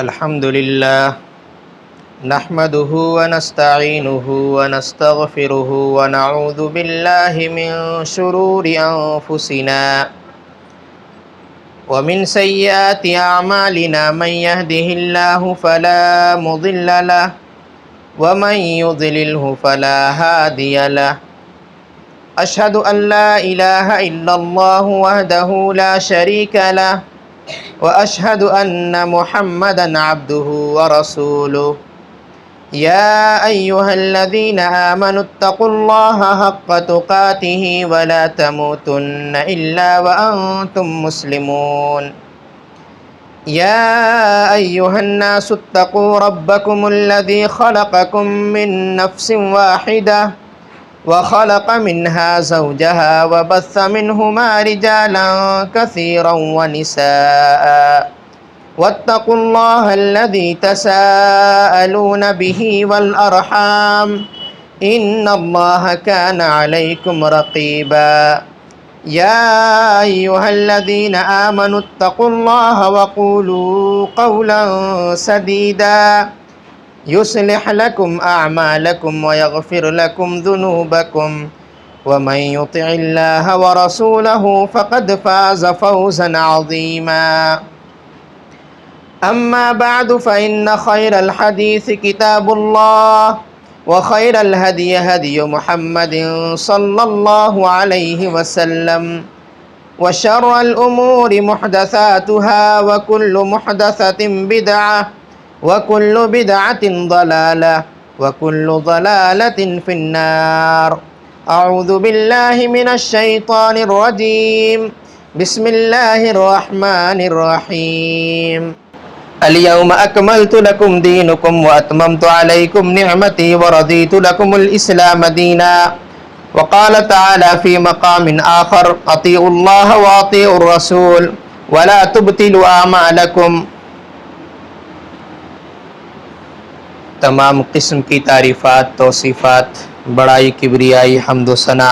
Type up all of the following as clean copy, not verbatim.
الحمد لله نحمده ونستعينه ونستغفره ونعوذ بالله من شرور أنفسنا ومن سيئات أعمالنا من يهده الله فلا مضل له ومن يضلله فلا هادي له أشهد أن لا إله إلا الله وحده لا شريك له وأشهد أن محمدًا عبده ورسوله يا أيها الذين آمنوا اتقوا الله حق تقاته ولا تموتن إلا وأنتم مسلمون يا أيها الناس اتقوا ربكم الذي خلقكم من نفس واحدة وخلق منها زوجها وبث منهما رجالا كثيرا ونساء واتقوا الله الذي تساءلون به والأرحام إن الله كان عليكم رقيبا يا أيها الذين آمنوا اتقوا الله وقولوا قولا سديدا يصلح لكم أعمالكم ويغفر لكم ذنوبكم ومن يطع الله ورسوله فقد فاز فوزا عظيما أما بعد فإن خير الحديث كتاب الله وخير الهدي هدي محمد صلى الله عليه وسلم وشر الأمور محدثاتها وكل محدثة بدعة وكل بدعة ضلالة وكل ضلالة في النار أعوذ بالله من الشيطان الرجيم بسم الله الرحمن الرحيم اليوم أكملت لكم دينكم وأتممت عليكم نعمتي ورضيت لكم الإسلام دينا وقال تعالى في مقام آخر أطيعوا الله وأطيعوا الرسول ولا تبطلوا أعمالكم تمام قسم کی تعریفات، توصیفات، بڑائی، کبریائی، حمد و ثنا،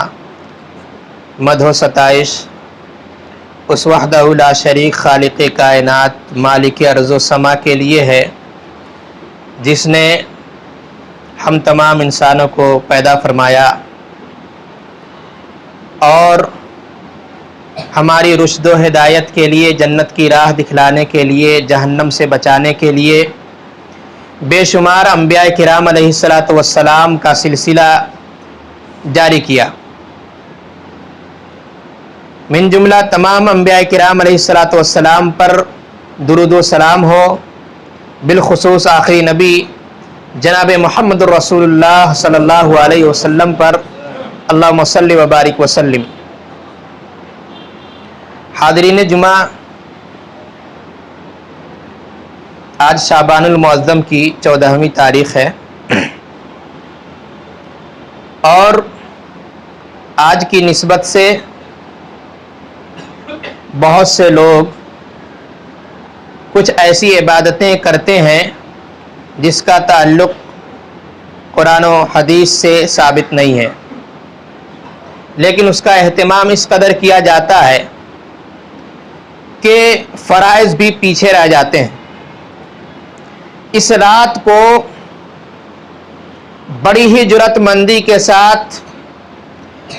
مدح و ستائش اس وحدہ لا شریک خالق کائنات مالک ارض و سما کے لیے ہے جس نے ہم تمام انسانوں کو پیدا فرمایا اور ہماری رشد و ہدایت کے لیے، جنت کی راہ دکھلانے کے لیے، جہنم سے بچانے کے لیے بے شمار انبیاء کرام علیہ الصلاۃ والسلام کا سلسلہ جاری کیا۔ من جملہ تمام انبیاء کرام علیہ الصلاۃ والسلام پر درود و سلام ہو، بالخصوص آخری نبی جناب محمد الرسول اللہ صلی اللہ علیہ وسلم پر اللہم صلی و بارک وسلم۔ حاضرین جمعہ، آج شعبان المعظم کی 14ویں تاریخ ہے اور آج کی نسبت سے بہت سے لوگ کچھ ایسی عبادتیں کرتے ہیں جس کا تعلق قرآن و حدیث سے ثابت نہیں ہے، لیکن اس کا اہتمام اس قدر کیا جاتا ہے کہ فرائض بھی پیچھے رہ جاتے ہیں۔ اس رات کو بڑی ہی جرات مندی کے ساتھ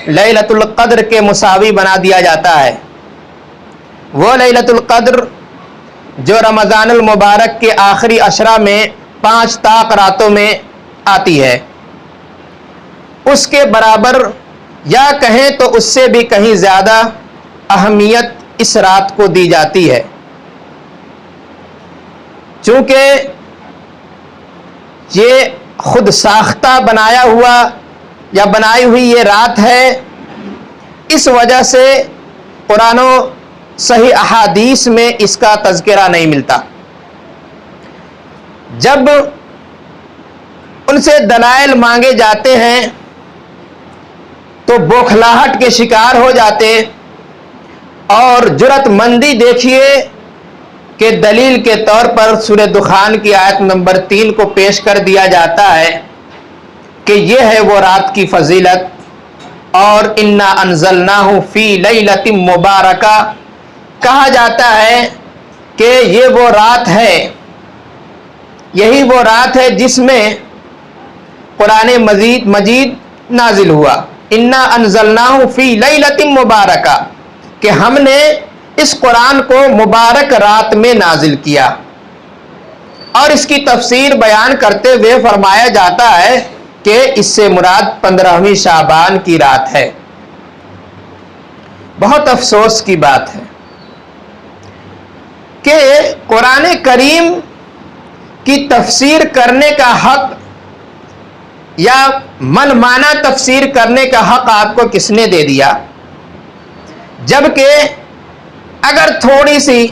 لیلۃ القدر کے مساوی بنا دیا جاتا ہے۔ وہ لیلۃ القدر جو رمضان المبارک کے آخری عشرہ میں 5 طاق راتوں میں آتی ہے، اس کے برابر یا کہیں تو اس سے بھی کہیں زیادہ اہمیت اس رات کو دی جاتی ہے، چونکہ یہ خود ساختہ بنایا ہوا یا بنائی ہوئی یہ رات ہے، اس وجہ سے قرآن و صحیح احادیث میں اس کا تذکرہ نہیں ملتا۔ جب ان سے دلائل مانگے جاتے ہیں تو بوکھلاہٹ کے شکار ہو جاتے، اور جرات مندی دیکھیے کہ دلیل کے طور پر سورہ دخان کی آیت نمبر 3 کو پیش کر دیا جاتا ہے کہ یہ ہے وہ رات کی فضیلت، اور انا انزلناہ فی لیلۃ مبارکہ کہا جاتا ہے کہ یہ وہ رات ہے یہی وہ رات ہے جس میں قرآن مجید نازل ہوا. انا انزلناہ فی لیلۃ مبارکہ، کہ ہم نے اس قرآن کو مبارک رات میں نازل کیا. اور اس کی تفسیر بیان کرتے ہوئے فرمایا جاتا ہے کہ اس سے مراد 15ویں شعبان کی رات ہے. بہت افسوس کی بات ہے کہ قرآن کریم کی تفسیر کرنے کا حق یا من مانا تفسیر کرنے کا حق آپ کو کس نے دے دیا، جبکہ اگر تھوڑی سی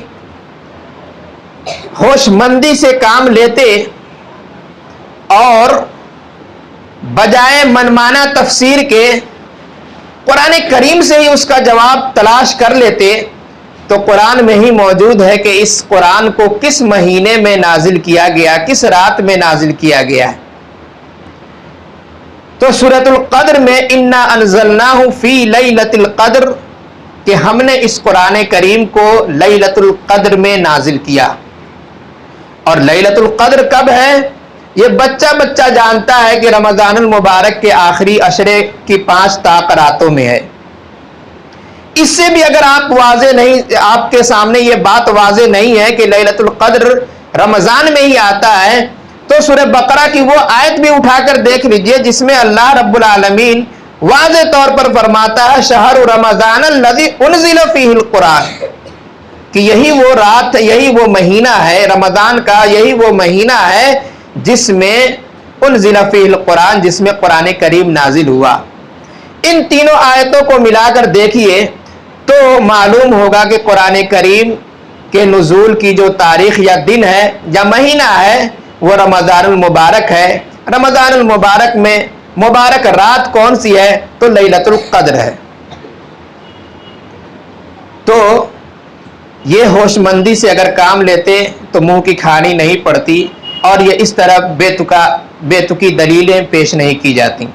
ہوش مندی سے کام لیتے اور بجائے منمانا تفسیر کے قرآن کریم سے ہی اس کا جواب تلاش کر لیتے تو قرآن میں ہی موجود ہے کہ اس قرآن کو کس مہینے میں نازل کیا گیا، کس رات میں نازل کیا گیا ہے. تو سورۃ القدر میں انا انزلناہ فی لیلۃ القدر، کہ ہم نے اس قرآن کریم کو لیلۃ القدر میں نازل کیا. اور لیلۃ القدر کب ہے یہ بچہ جانتا ہے کہ رمضان المبارک کے آخری عشرے کی 5 طاق راتوں میں ہے. اس سے بھی اگر آپ کے سامنے یہ بات واضح نہیں ہے کہ لیلۃ القدر رمضان میں ہی آتا ہے، تو سورہ بقرہ کی وہ آیت بھی اٹھا کر دیکھ لیجئے جس میں اللہ رب العالمین واضح طور پر فرماتا ہے شہر رمضان الذی انزل فیہ القرآن، کہ یہی وہ رات، یہی وہ مہینہ ہے رمضان کا، یہی وہ مہینہ ہے جس میں انزل فیہ القرآن، جس میں قرآن کریم نازل ہوا. ان تینوں آیتوں کو ملا کر دیکھیے تو معلوم ہوگا کہ قرآن کریم کے نزول کی جو تاریخ یا دن ہے یا مہینہ ہے وہ رمضان المبارک ہے. رمضان المبارک میں مبارک رات کون سی ہے؟ تو لیلۃ القدر ہے. تو یہ ہوش مندی سے اگر کام لیتے تو منہ کی کھانی نہیں پڑتی اور یہ اس طرح بے تکی دلیلیں پیش نہیں کی جاتی.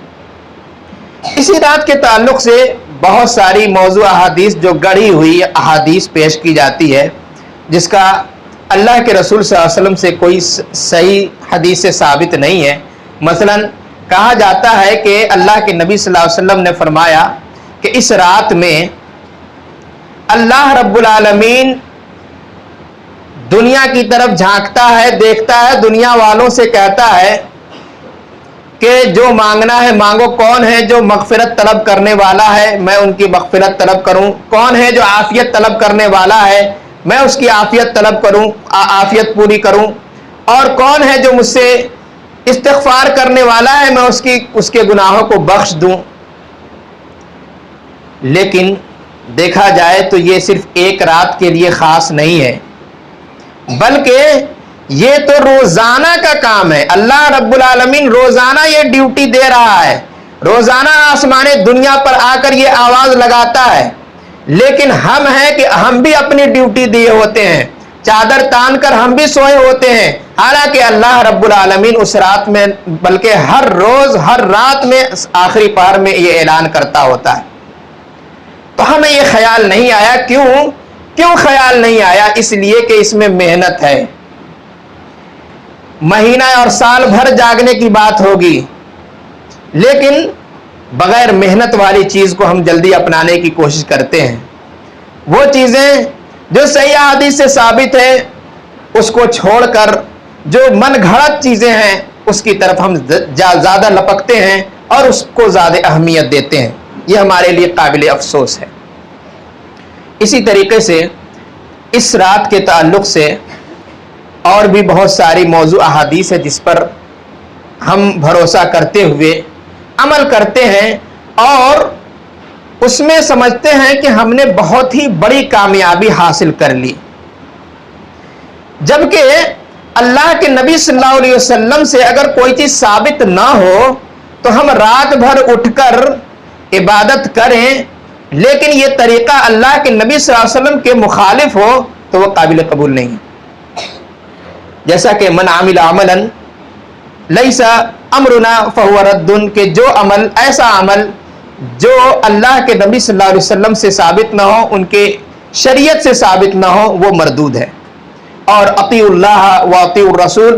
اسی رات کے تعلق سے بہت ساری موضوع احادیث جو گڑھی ہوئی احادیث پیش کی جاتی ہے جس کا اللہ کے رسول صلی اللہ علیہ وسلم سے کوئی صحیح حدیث سے ثابت نہیں ہے. مثلا کہا جاتا ہے کہ اللہ کے نبی صلی اللہ علیہ وسلم نے فرمایا کہ اس رات میں اللہ رب العالمین دنیا کی طرف جھانکتا ہے، دیکھتا ہے، دنیا والوں سے کہتا ہے کہ جو مانگنا ہے مانگو. کون ہے جو مغفرت طلب کرنے والا ہے میں ان کی مغفرت طلب کروں. کون ہے جو عافیت طلب کرنے والا ہے میں اس کی عافیت طلب کروں، عافیت پوری کروں. اور کون ہے جو مجھ سے استغفار کرنے والا ہے میں اس کے گناہوں کو بخش دوں. لیکن دیکھا جائے تو یہ صرف ایک رات کے لیے خاص نہیں ہے، بلکہ یہ تو روزانہ کا کام ہے. اللہ رب العالمین روزانہ یہ ڈیوٹی دے رہا ہے، روزانہ آسمان دنیا پر آ کر یہ آواز لگاتا ہے. لیکن ہم ہیں کہ ہم بھی اپنی ڈیوٹی دیے ہوتے ہیں، چادر تان کر ہم بھی سوئے ہوتے ہیں، حالانکہ اللہ رب العالمین اس رات میں بلکہ ہر روز ہر رات میں آخری پہر میں یہ اعلان کرتا ہوتا ہے. تو ہمیں یہ خیال نہیں آیا. کیوں خیال نہیں آیا؟ اس لیے کہ اس میں محنت ہے. مہینہ اور سال بھر جاگنے کی بات ہوگی، لیکن بغیر محنت والی چیز کو ہم جلدی اپنانے کی کوشش کرتے ہیں. وہ چیزیں جو صحیح حدیث سے ثابت ہے اس کو چھوڑ کر جو من گھڑت چیزیں ہیں اس کی طرف ہم زیادہ لپکتے ہیں اور اس کو زیادہ اہمیت دیتے ہیں. یہ ہمارے لیے قابل افسوس ہے. اسی طریقے سے اس رات کے تعلق سے اور بھی بہت ساری موضوع احادیث ہے جس پر ہم بھروسہ کرتے ہوئے عمل کرتے ہیں اور اس میں سمجھتے ہیں کہ ہم نے بہت ہی بڑی کامیابی حاصل کر لی. جبکہ اللہ کے نبی صلی اللہ علیہ وسلم سے اگر کوئی چیز ثابت نہ ہو تو ہم رات بھر اٹھ کر عبادت کریں، لیکن یہ طریقہ اللہ کے نبی صلی اللہ علیہ وسلم کے مخالف ہو تو وہ قابل قبول نہیں ہے. جیسا کہ من عمل عملا لیس امرنا فهو رد، کہ جو عمل، ایسا عمل جو اللہ کے نبی صلی اللہ علیہ وسلم سے ثابت نہ ہو، ان کے شریعت سے ثابت نہ ہو، وہ مردود ہے. اور اطیعوا اللہ و اطیعوا الرسول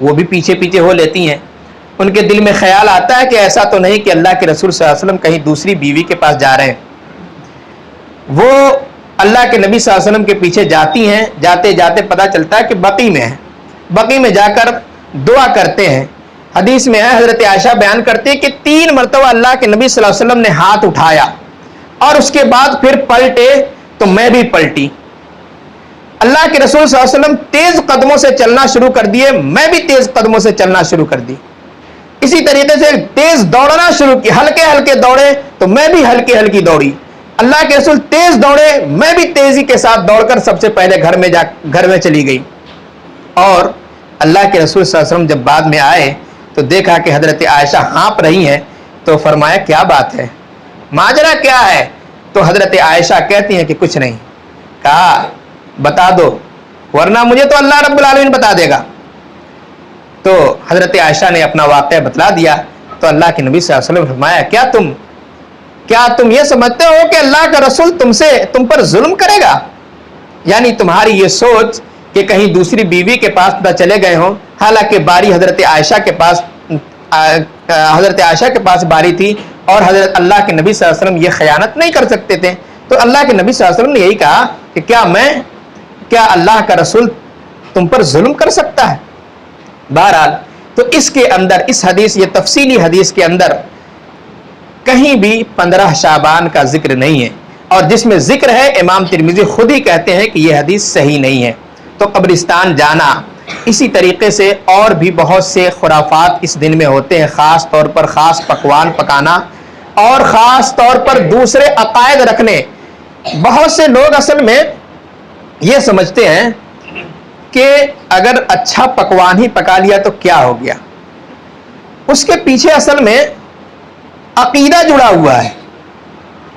وہ بھی پیچھے پیچھے ہو لیتی ہیں. ان کے دل میں خیال آتا ہے کہ ایسا تو نہیں کہ اللہ کے رسول صلی اللہ علیہ وسلم کہیں دوسری بیوی کے پاس جا رہے ہیں. وہ اللہ کے نبی صلی اللہ علیہ وسلم کے پیچھے جاتی ہیں. جاتے جاتے پتہ چلتا ہے کہ بقی میں ہے. بقی میں جا کر دعا کرتے ہیں. حدیث میں ہے, حضرت عائشہ بیان کرتے ہیں کہ 3 مرتبہ اللہ کے نبی صلی اللہ علیہ وسلم نے ہاتھ اٹھایا اور اس کے بعد پھر پلٹے تو میں بھی پلٹی. اللہ کے رسول صلی اللہ علیہ وسلم تیز قدموں سے چلنا شروع کر دیے, میں بھی تیز قدموں سے چلنا شروع کر دی. اسی طریقے سے تیز دوڑنا شروع کی, ہلکے ہلکے دوڑے تو میں بھی ہلکی ہلکی دوڑی. اللہ کے رسول تیز دوڑے, میں بھی تیزی کے ساتھ دوڑ کر سب سے پہلے گھر میں چلی گئی. اور اللہ کے رسول صلی اللہ علیہ وسلم جب بعد میں آئے تو دیکھا کہ حضرت عائشہ ہانپ رہی ہیں, تو فرمایا کیا بات ہے, ماجرا کیا ہے؟ تو حضرت عائشہ کہتی ہیں کہ کچھ نہیں. کہا بتا دو ورنہ مجھے تو اللہ رب العالمین بتا دے گا. تو حضرت عائشہ نے اپنا واقعہ بتلا دیا. تو اللہ کے نبی صلی اللہ علیہ وسلم نے فرمایا کیا تم یہ سمجھتے ہو کہ اللہ کا رسول تم پر ظلم کرے گا؟ یعنی تمہاری یہ سوچ کہ کہیں دوسری بیوی کے پاس نہ چلے گئے ہوں, حالانکہ باری حضرت عائشہ کے پاس باری تھی اور حضرت اللہ کے نبی صلی اللہ علیہ وسلم یہ خیانت نہیں کر سکتے تھے. تو اللہ کے نبی صلی اللہ علیہ وسلم نے یہی کہا کہ کیا اللہ کا رسول تم پر ظلم کر سکتا ہے؟ بہرحال تو اس کے اندر اس حدیث, یہ تفصیلی حدیث کے اندر کہیں بھی 15 شعبان کا ذکر نہیں ہے, اور جس میں ذکر ہے امام ترمذی خود ہی کہتے ہیں کہ یہ حدیث صحیح نہیں ہے. تو قبرستان جانا, اسی طریقے سے اور بھی بہت سے خرافات اس دن میں ہوتے ہیں, خاص طور پر خاص پکوان پکانا اور خاص طور پر دوسرے عقائد رکھنے. بہت سے لوگ اصل میں یہ سمجھتے ہیں کہ اگر اچھا پکوان ہی پکا لیا تو کیا ہو گیا. اس کے پیچھے اصل میں عقیدہ جڑا ہوا ہے.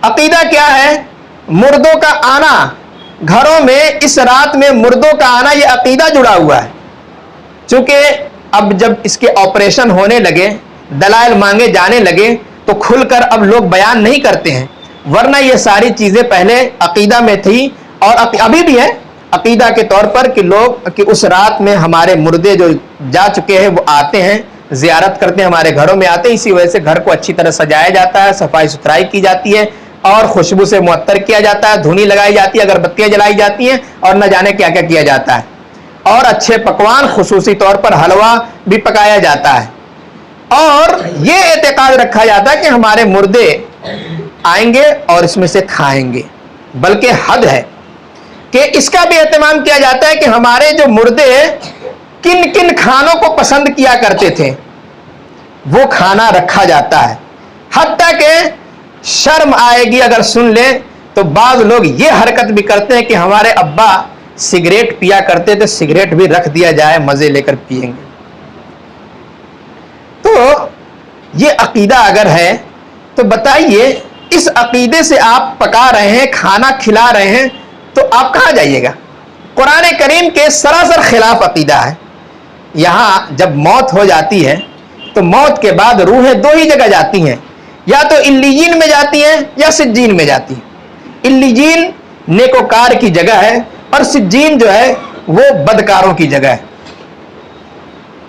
عقیدہ کیا ہے؟ مردوں کا آنا, گھروں میں اس رات میں مردوں کا آنا, یہ عقیدہ جڑا ہوا ہے. چونکہ اب جب اس کے آپریشن ہونے لگے, دلائل مانگے جانے لگے, تو کھل کر اب لوگ بیان نہیں کرتے ہیں, ورنہ یہ ساری چیزیں پہلے عقیدہ میں تھی اور ابھی بھی ہے عقیدہ کے طور پر کہ لوگ کہ اس رات میں ہمارے مردے جو جا چکے ہیں وہ آتے ہیں, زیارت کرتے ہیں, ہمارے گھروں میں آتے ہیں. اسی وجہ سے گھر کو اچھی طرح سجایا جاتا ہے, صفائی ستھرائی کی جاتی ہے اور خوشبو سے معطر کیا جاتا ہے, دھونی لگائی جاتی ہے, اگربتیاں جلائی جاتی ہیں اور نہ جانے کیا کیا کیا جاتا ہے. اور اچھے پکوان, خصوصی طور پر حلوہ بھی پکایا جاتا ہے. اور یہ اعتقاد رکھا جاتا ہے کہ ہمارے مردے آئیں گے اور اس میں سے کھائیں گے. بلکہ حد ہے کہ اس کا بھی اہتمام کیا جاتا ہے کہ ہمارے جو مردے کن کن کھانوں کو پسند کیا کرتے تھے وہ کھانا رکھا جاتا ہے. حتیٰ کہ شرم آئے گی اگر سن لیں تو بعض لوگ یہ حرکت بھی کرتے ہیں کہ ہمارے ابا سگریٹ پیا کرتے تھے, سگریٹ بھی رکھ دیا جائے, مزے لے کر پئیں گے. تو یہ عقیدہ اگر ہے تو بتائیے اس عقیدے سے آپ پکا رہے ہیں, کھانا کھلا رہے ہیں, تو آپ کہاں جائیے گا؟ قرآن کریم کے سراسر خلاف عقیدہ ہے. یہاں جب موت ہو جاتی ہے تو موت کے بعد روحیں 2 ہی جگہ جاتی ہیں, یا تو علیین میں جاتی ہیں یا سجین میں جاتی ہیں. علیین نیکوکار کی جگہ ہے اور سجین جو ہے وہ بدکاروں کی جگہ ہے.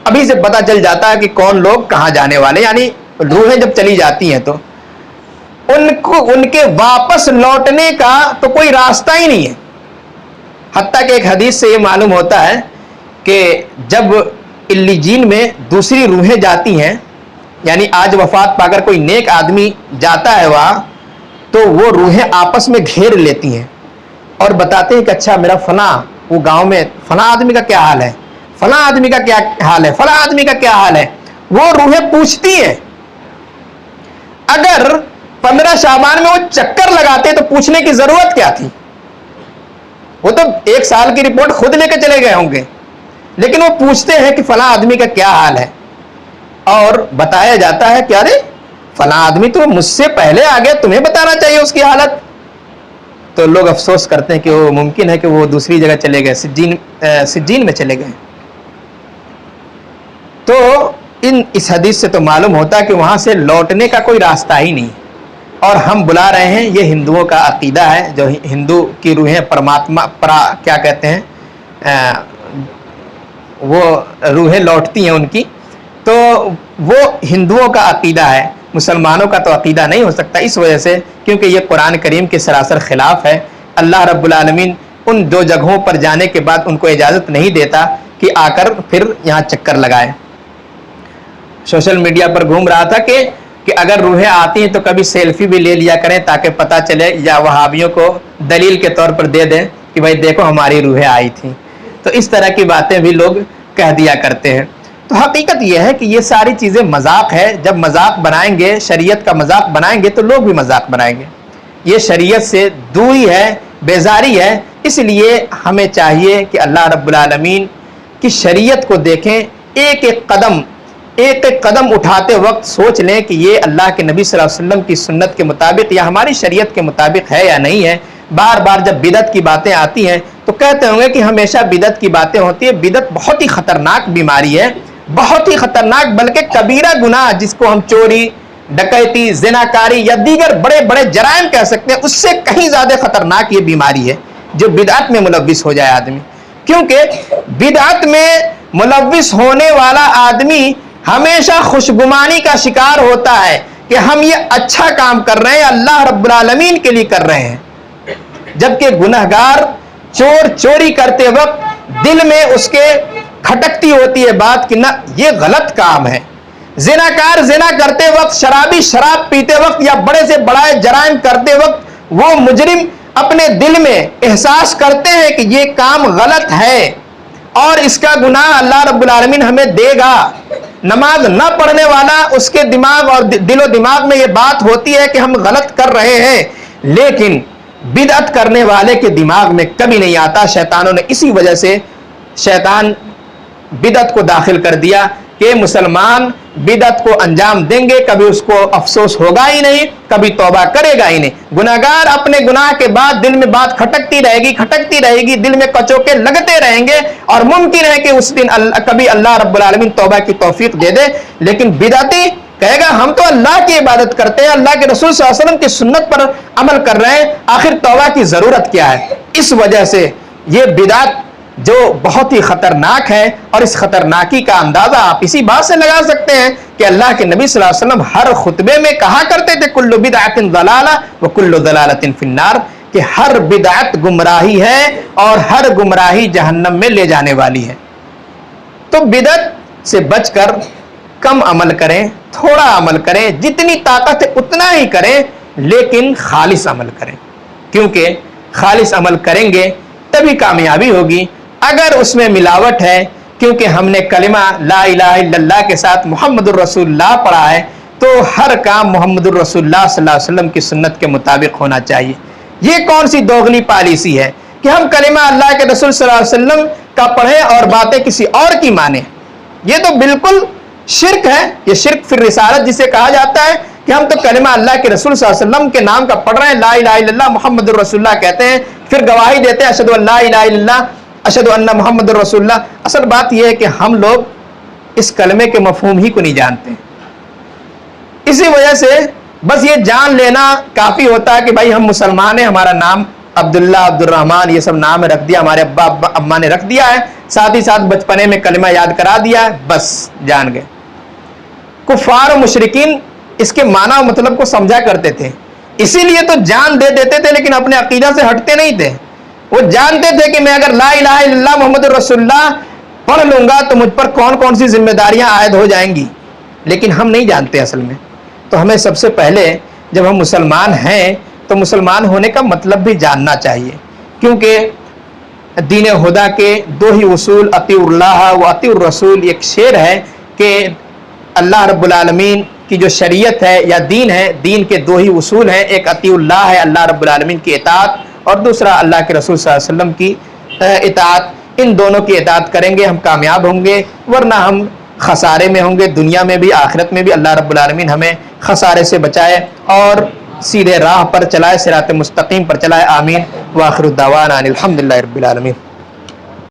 ابھی سے پتہ چل جاتا ہے کہ کون لوگ کہاں جانے والے, یعنی روحیں جب چلی جاتی ہیں تو ان کے واپس لوٹنے کا تو کوئی راستہ ہی نہیں ہے. حتیٰ کہ ایک حدیث سے یہ معلوم ہوتا ہے کہ جب علیین میں دوسری روحیں جاتی ہیں, یعنی آج وفات پا کر کوئی نیک آدمی جاتا ہے وہاں, تو وہ روحیں آپس میں گھیر لیتی ہیں اور بتاتے ہیں کہ اچھا میرا فلاں وہ گاؤں میں فلاں آدمی کا کیا حال ہے, فلاں آدمی کا کیا حال ہے, فلاں آدمی کا کیا حال ہے. وہ روحیں پوچھتی ہیں. اگر 15 شعبان میں وہ چکر لگاتے تو پوچھنے کی ضرورت کیا تھی؟ وہ تو 1 سال کی رپورٹ خود لے کے چلے گئے ہوں گے, لیکن وہ پوچھتے ہیں کہ فلاں آدمی کا کیا حال ہے, اور بتایا جاتا ہے کہ ارے فلاں آدمی تو مجھ سے پہلے آ گیا, تمہیں بتانا چاہیے اس کی حالت. تو لوگ افسوس کرتے ہیں کہ وہ ممکن ہے کہ وہ دوسری جگہ چلے گئے, سجین میں چلے گئے. تو اس حدیث سے تو معلوم ہوتا ہے کہ وہاں سے لوٹنے کا کوئی راستہ ہی نہیں. اور ہم بلا رہے ہیں, یہ ہندوؤں کا عقیدہ ہے, جو ہندو کی روحیں پرماتما کیا کہتے ہیں, وہ روحیں لوٹتی ہیں ان کی، تو وہ ہندوؤں کا عقیدہ ہے، مسلمانوں کا تو عقیدہ نہیں ہو سکتا، اس وجہ سے کیونکہ یہ قرآن کریم کے سراسر خلاف ہے۔ اللہ رب العالمین ان دو جگہوں پر جانے کے بعد ان کو اجازت نہیں دیتا کہ آ کر پھر یہاں چکر لگائے۔ سوشل میڈیا پر گھوم رہا تھا کہ اگر روحیں آتی ہیں تو کبھی سیلفی بھی لے لیا کریں تاکہ پتہ چلے، یا وہابیوں کو دلیل کے طور پر دے دیں کہ بھائی دیکھو ہماری روحیں آئی تھیں۔ تو اس طرح کی باتیں بھی لوگ کہہ دیا کرتے ہیں۔ تو حقیقت یہ ہے کہ یہ ساری چیزیں مذاق ہے۔ جب مذاق بنائیں گے، شریعت کا مذاق بنائیں گے تو لوگ بھی مذاق بنائیں گے۔ یہ شریعت سے دوری ہے، بیزاری ہے۔ اس لیے ہمیں چاہیے کہ اللہ رب العالمین کی شریعت کو دیکھیں، ایک ایک قدم اٹھاتے وقت سوچ لیں کہ یہ اللہ کے نبی صلی اللہ علیہ وسلم کی سنت کے مطابق یا ہماری شریعت کے مطابق ہے یا نہیں ہے۔ بار بار جب بدعت کی باتیں آتی ہیں تو کہتے ہوں گے کہ ہمیشہ بدعت کی باتیں ہوتی ہیں۔ بدعت بہت ہی خطرناک بیماری ہے، بہت ہی خطرناک، بلکہ کبیرہ گناہ جس کو ہم چوری، ڈکیتی، زناکاری یا دیگر بڑے بڑے جرائم کہہ سکتے ہیں، اس سے کہیں زیادہ خطرناک یہ بیماری ہے جو بدعت میں ملوث ہو جائے آدمی۔ کیونکہ بدعت میں ملوث ہونے والا آدمی ہمیشہ خوشگمانی کا شکار ہوتا ہے کہ ہم یہ اچھا کام کر رہے ہیں، اللہ رب العالمین کے لیے کر رہے ہیں، جبکہ گنہگار چور چوری کرتے وقت دل میں اس کے کھٹکتی ہوتی ہے بات کہ نہ یہ غلط کام ہے۔ زناکار زنا کرتے وقت، شرابی شراب پیتے وقت یا بڑے سے بڑا جرائم کرتے وقت وہ مجرم اپنے دل میں احساس کرتے ہیں کہ یہ کام غلط ہے اور اس کا گناہ اللہ رب العالمین ہمیں دے گا۔ نماز نہ پڑھنے والا، اس کے دماغ اور دل و دماغ میں یہ بات ہوتی ہے کہ ہم غلط کر رہے ہیں، لیکن بدعت کرنے والے کے دماغ میں کبھی نہیں آتا۔ شیطانوں نے اسی وجہ سے شیطان بدعت کو داخل کر دیا کہ مسلمان بدعت کو انجام دیں گے، کبھی اس کو افسوس ہوگا ہی نہیں، کبھی توبہ کرے گا ہی نہیں۔ گناہگار اپنے گناہ کے بعد دل میں بات کھٹکتی رہے گی، دل میں کچوکے لگتے رہیں گے، اور ممکن ہے کہ اس دن کبھی اللہ رب العالمین توبہ کی توفیق دے دے۔ لیکن بدعتی کہے گا ہم تو اللہ کی عبادت کرتے ہیں، اللہ کے رسول صلی اللہ علیہ وسلم کی سنت پر عمل کر رہے ہیں، آخر توبہ کی ضرورت کیا ہے؟ اس وجہ سے یہ بدعت جو بہت ہی خطرناک ہے، اور اس خطرناکی کا اندازہ آپ اسی بات سے لگا سکتے ہیں کہ اللہ کے نبی صلی اللہ علیہ وسلم ہر خطبے میں کہا کرتے تھے کل بدعت ضلالہ وکل ضلالۃ فی النار، کہ ہر بدعت گمراہی ہے اور ہر گمراہی جہنم میں لے جانے والی ہے۔ تو بدعت سے بچ کر کم عمل کریں، تھوڑا عمل کریں، جتنی طاقت ہے اتنا ہی کریں، لیکن خالص عمل کریں، کیونکہ خالص عمل کریں گے تبھی کامیابی ہوگی۔ اگر اس میں ملاوٹ ہے، کیونکہ ہم نے کلمہ لا الہ الا اللہ کے ساتھ محمد الرسول اللہ پڑھا ہے، تو ہر کام محمد الرسول اللہ صلی اللہ علیہ وسلم کی سنت کے مطابق ہونا چاہیے۔ یہ کون سی دوغلی پالیسی ہے کہ ہم کلمہ اللہ کے رسول صلی اللہ علیہ وسلم کا پڑھیں اور باتیں کسی اور کی مانیں؟ یہ تو بالکل شرک ہے، یہ شرک فی الرسالت جسے کہا جاتا ہے کہ ہم تو کلمہ اللہ کے رسول صلی اللہ علیہ وسلم کے نام کا پڑھ رہے ہیں، لا الہ الا اللہ محمد الرسول اللہ کہتے ہیں، پھر گواہی دیتے ہیں اشہد ان لا الہ الا اللہ اشہد ان محمد الرسول اللہ۔ اصل بات یہ ہے کہ ہم لوگ اس کلمے کے مفہوم ہی کو نہیں جانتے، اسی وجہ سے بس یہ جان لینا کافی ہوتا ہے کہ بھائی ہم مسلمان ہیں، ہمارا نام عبداللہ، عبد الرحمن، یہ سب نام رکھ دیا، ہمارے ابا اماں نے رکھ دیا ہے، ساتھ ہی ساتھ بچپنے میں کلمہ یاد کرا دیا ہے، بس جان گئے۔ کفار و مشرکین اس کے معنی و مطلب کو سمجھا کرتے تھے، اسی لیے تو جان دے دیتے تھے، لیکن اپنے عقیدہ سے ہٹتے نہیں تھے۔ وہ جانتے تھے کہ میں اگر لا الہ الا اللہ محمد الرسول اللہ پڑھ لوں گا تو مجھ پر کون کون سی ذمہ داریاں عائد ہو جائیں گی، لیکن ہم نہیں جانتے اصل میں۔ تو ہمیں سب سے پہلے جب ہم مسلمان ہیں تو مسلمان ہونے کا مطلب بھی جاننا چاہیے، کیونکہ دین ہدا کے دو ہی اصول اطیع اللہ و اطیع الرسول، ایک شعر ہے کہ اللہ رب العالمین کی جو شریعت ہے یا دین ہے، دین کے دو ہی اصول ہیں، ایک اطیع اللہ ہے اللہ رب العالمین کی اطاعت، اور دوسرا اللہ کے رسول صلی اللہ علیہ وسلم کی اطاعت۔ ان دونوں کی اطاعت کریں گے ہم کامیاب ہوں گے، ورنہ ہم خسارے میں ہوں گے، دنیا میں بھی آخرت میں بھی۔ اللہ رب العالمین ہمیں خسارے سے بچائے اور سیدھے راہ پر چلائے، صراط مستقیم پر چلائے، آمین۔ وآخر الدعوانا ان الحمدللہ رب العالمین۔